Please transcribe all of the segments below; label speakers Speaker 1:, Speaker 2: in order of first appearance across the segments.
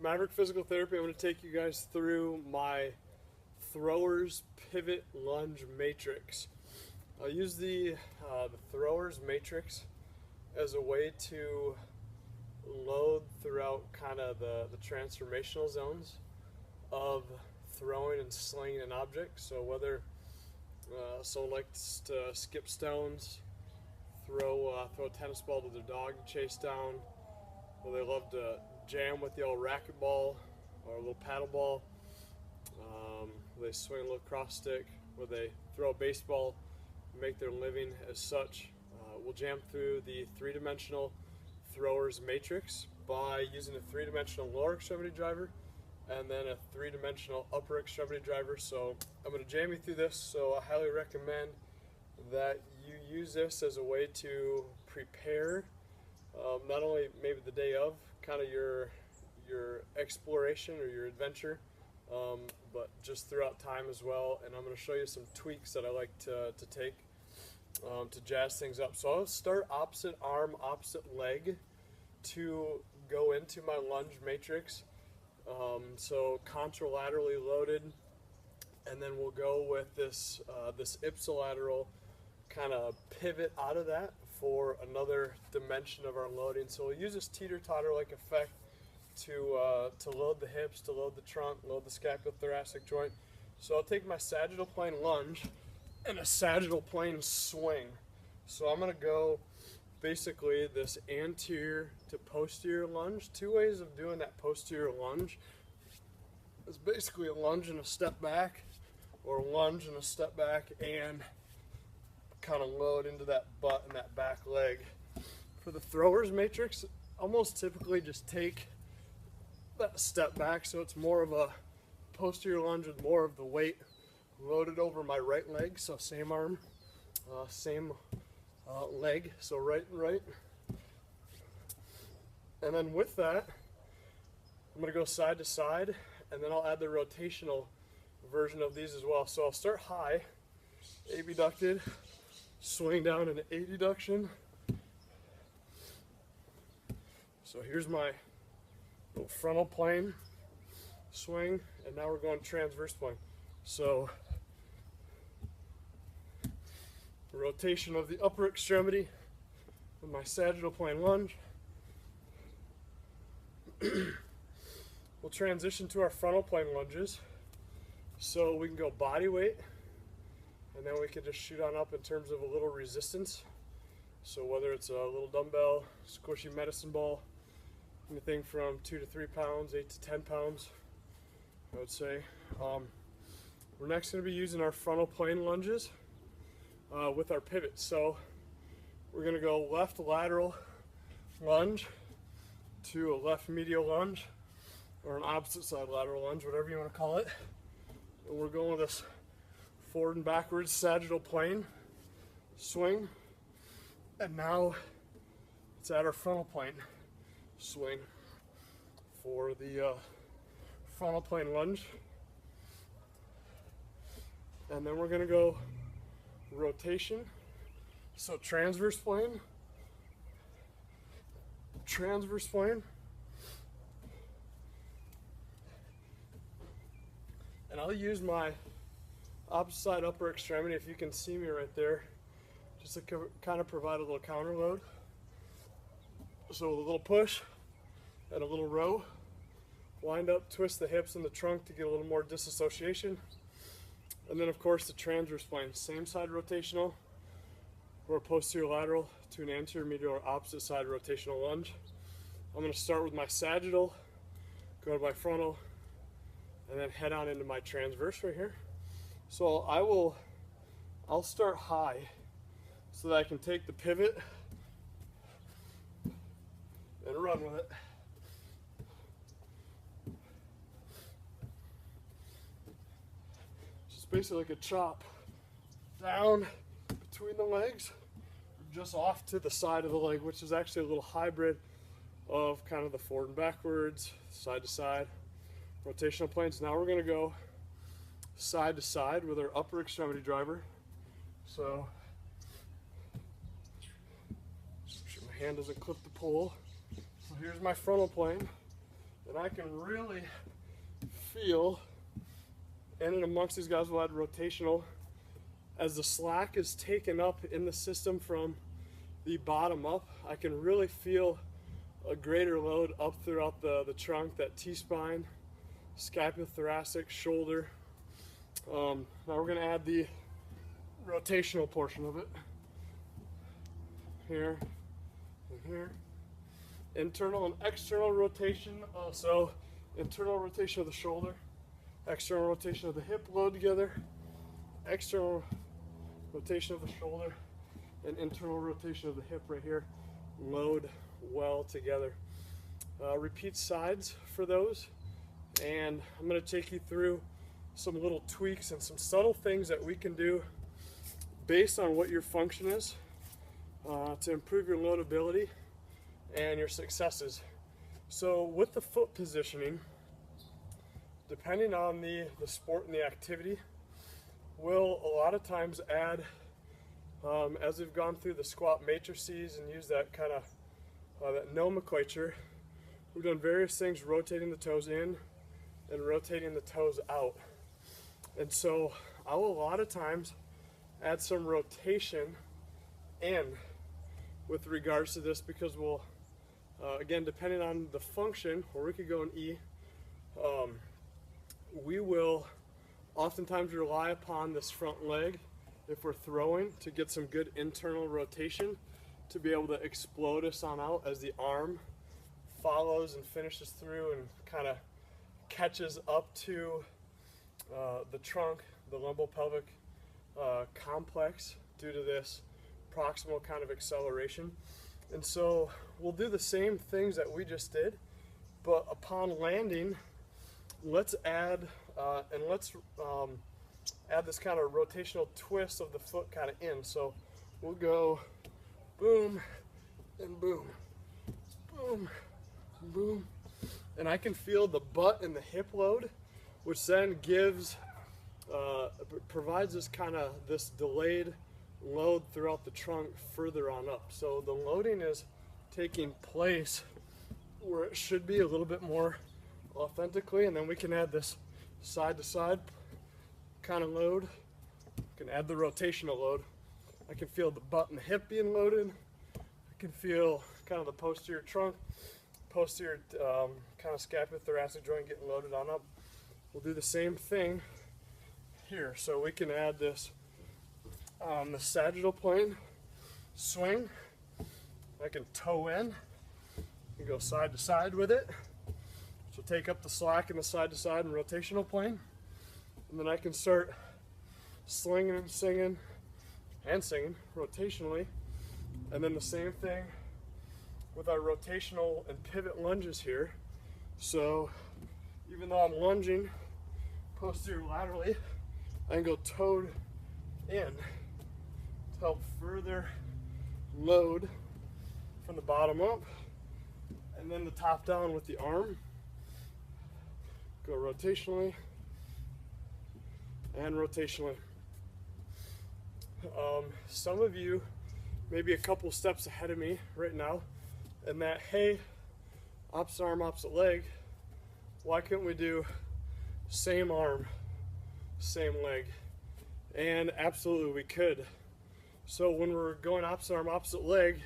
Speaker 1: Maverick Physical Therapy. I'm going to take you guys through my throwers pivot lunge matrix. I'll use the throwers matrix as a way to load throughout kind of the transformational zones of throwing and slinging an object. So whether someone likes to skip stones, throw a tennis ball to their dog to chase down, or they love to jam with the old racquetball or a little paddle ball, they swing a little cross stick, or they throw a baseball, make their living as such. We'll jam through the three-dimensional throwers matrix by using a three-dimensional lower extremity driver and then a three-dimensional upper extremity driver. So I'm going to jam you through this, so I highly recommend that you use this as a way to prepare not only maybe the day of kind of your exploration or your adventure, but just throughout time as well. And I'm going to show you some tweaks that I like to take to jazz things up. So I'll start opposite arm, opposite leg to go into my lunge matrix. So contralaterally loaded, and then we'll go with this this ipsilateral kind of pivot out of that for another dimension of our loading. So we'll use this teeter-totter-like effect to load the hips, to load the trunk, load the scapulothoracic joint. So I'll take my sagittal plane lunge and a sagittal plane swing. So I'm going to go basically this anterior to posterior lunge. Two ways of doing that posterior lunge. It's basically a lunge and a step back, or a lunge and a step back, and kind of load into that butt and that back leg. For the throwers matrix, almost typically just take that step back, so it's more of a posterior lunge with more of the weight loaded over my right leg. So same arm, same leg, so right and right. And then with that, I'm going to go side to side, and then I'll add the rotational version of these as well. So I'll start high, abducted, swing down into adduction. So here's my little frontal plane swing, and now we're going transverse plane. So the rotation of the upper extremity with my sagittal plane lunge. We'll transition to our frontal plane lunges. So we can go body weight, and then we can just shoot on up in terms of a little resistance. So whether it's a little dumbbell, squishy medicine ball, anything from 2 to 3 pounds, 8 to 10 pounds, I would say. We're next going to be using our frontal plane lunges with our pivots. So we're going to go left lateral lunge to a left medial lunge, or an opposite side lateral lunge, whatever you want to call it. And we're going with this forward and backwards sagittal plane swing. And now it's at our frontal plane swing for the frontal plane lunge. And then we're going to go rotation. So transverse plane, transverse plane, and I'll use my opposite side upper extremity, if you can see me right there, just to kind of provide a little counter load. So with a little push and a little row, wind up, twist the hips and the trunk to get a little more disassociation. And then of course the transverse plane, same side rotational, or posterior lateral to an anterior medial or opposite side rotational lunge. I'm going to start with my sagittal, go to my frontal, and then head on into my transverse right here. So I'll start high so that I can take the pivot and run with it. Just basically like a chop down between the legs, just off to the side of the leg, which is actually a little hybrid of kind of the forward and backwards, side to side, rotational planes. Now we're going to go side to side with our upper extremity driver. So make sure my hand doesn't clip the pole. So here's my frontal plane, And I can really feel, in and amongst these guys we'll add rotational, as the slack is taken up in the system from the bottom up, I can really feel a greater load up throughout the trunk, that T-spine, scapulothoracic, shoulder. Now we're going to add the rotational portion of it. Here and here. Internal and external rotation. So internal rotation of the shoulder, external rotation of the hip load together, external rotation of the shoulder, and internal rotation of the hip right here, load well together. Repeat sides for those, and I'm going to take you through some little tweaks and some subtle things that we can do based on what your function is to improve your loadability and your successes. So with the foot positioning, depending on the sport and the activity, we'll a lot of times add, as we've gone through the squat matrices and use that kind of that nomenclature, we've done various things, rotating the toes in and rotating the toes out. And so I will a lot of times add some rotation in with regards to this, because we'll, again, depending on the function, or we could go in E, we will oftentimes rely upon this front leg, if we're throwing, to get some good internal rotation to be able to explode us on out as the arm follows and finishes through and kind of catches up to the trunk, the lumbopelvic complex, due to this proximal kind of acceleration. And so we'll do the same things that we just did, but upon landing, let's add add this kind of rotational twist of the foot kind of in. So we'll go boom and boom, boom, boom, and I can feel the butt and the hip load, which then gives provides this kind of this delayed load throughout the trunk further on up. So the loading is taking place where it should be, a little bit more authentically, and then we can add this side to side kind of load. We can add the rotational load. I can feel the butt and the hip being loaded. I can feel kind of the posterior trunk, posterior kind of scapulothoracic joint getting loaded on up. We'll do the same thing here. So we can add this the sagittal plane swing. I can toe in and go side to side with it. So take up the slack in the side to side and rotational plane. And then I can start slinging and singing rotationally. And then the same thing with our rotational and pivot lunges here. So even though I'm lunging posterior laterally, I can go toed in to help further load from the bottom up, and then the top down with the arm. Go rotationally and rotationally. Some of you may be a couple steps ahead of me right now, and that, hey, opposite arm, opposite leg, why couldn't we do same arm, same leg? And absolutely we could. So when we're going opposite arm, opposite leg,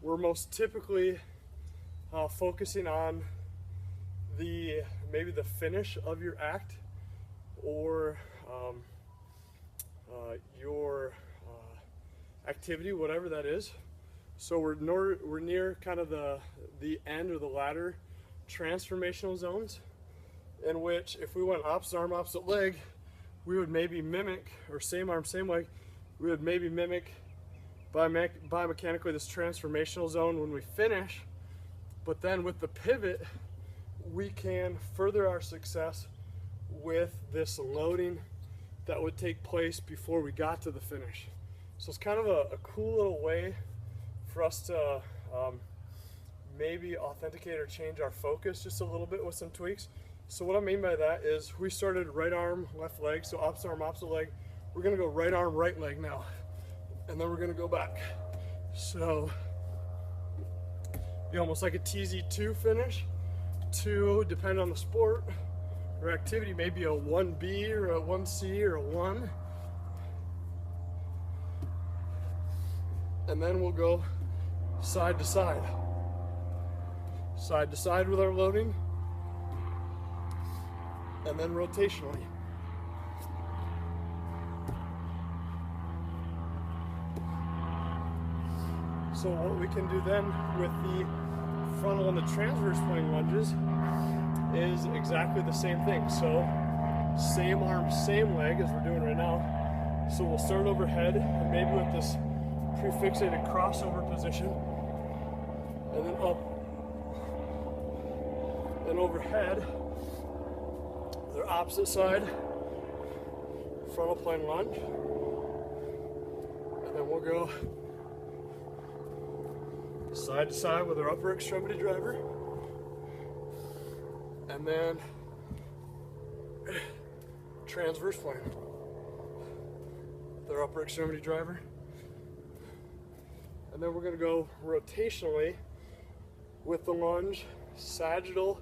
Speaker 1: we're most typically focusing on maybe the finish of your act, or your activity, whatever that is. So we're near kind of the end or the latter transformational zones, in which if we went opposite arm, opposite leg, we would maybe mimic, or same arm, same leg, we would maybe mimic biomechanically this transformational zone when we finish. But then with the pivot, we can further our success with this loading that would take place before we got to the finish. So it's kind of a cool little way for us to maybe authenticate or change our focus just a little bit with some tweaks. So what I mean by that is we started right arm, left leg, so opposite arm, opposite leg. We're gonna go right arm, right leg now, and then we're gonna go back. So be almost like a TZ2 finish, to, depend on the sport or activity, maybe a 1B or a 1C or a 1. And then we'll go side to side. Side to side with our loading. And then rotationally. So what we can do then with the frontal and the transverse swing lunges is exactly the same thing. So same arm, same leg as we're doing right now. So we'll start overhead, and maybe with this prefixated crossover position, and then up and overhead. Their opposite side, frontal plane lunge, and then we'll go side to side with our upper extremity driver, and then transverse plane, their upper extremity driver, and then we're going to go rotationally with the lunge, sagittal,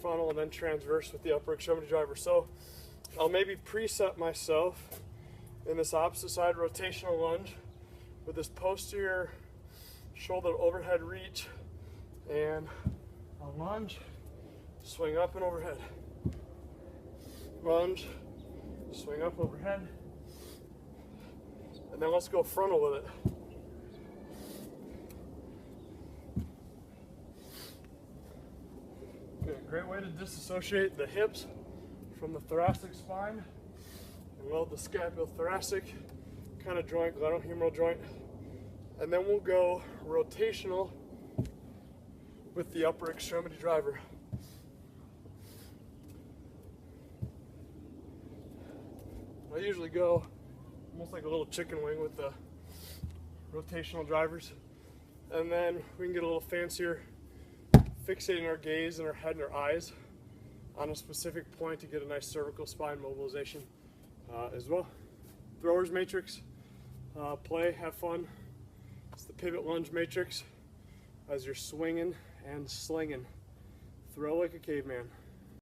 Speaker 1: frontal, and then transverse with the upper extremity driver. So I'll maybe preset myself in this opposite side rotational lunge with this posterior shoulder overhead reach and a lunge, swing up and overhead. Lunge, swing up overhead. And then let's go frontal with it. Good. Great way to disassociate the hips from the thoracic spine and weld the scapulothoracic kind of joint, glenohumeral joint. And then we'll go rotational with the upper extremity driver. I usually go almost like a little chicken wing with the rotational drivers. And then we can get a little fancier, fixating our gaze and our head and our eyes on a specific point to get a nice cervical spine mobilization as well. Throwers matrix, play, have fun. It's the pivot lunge matrix as you're swinging and slinging. Throw like a caveman.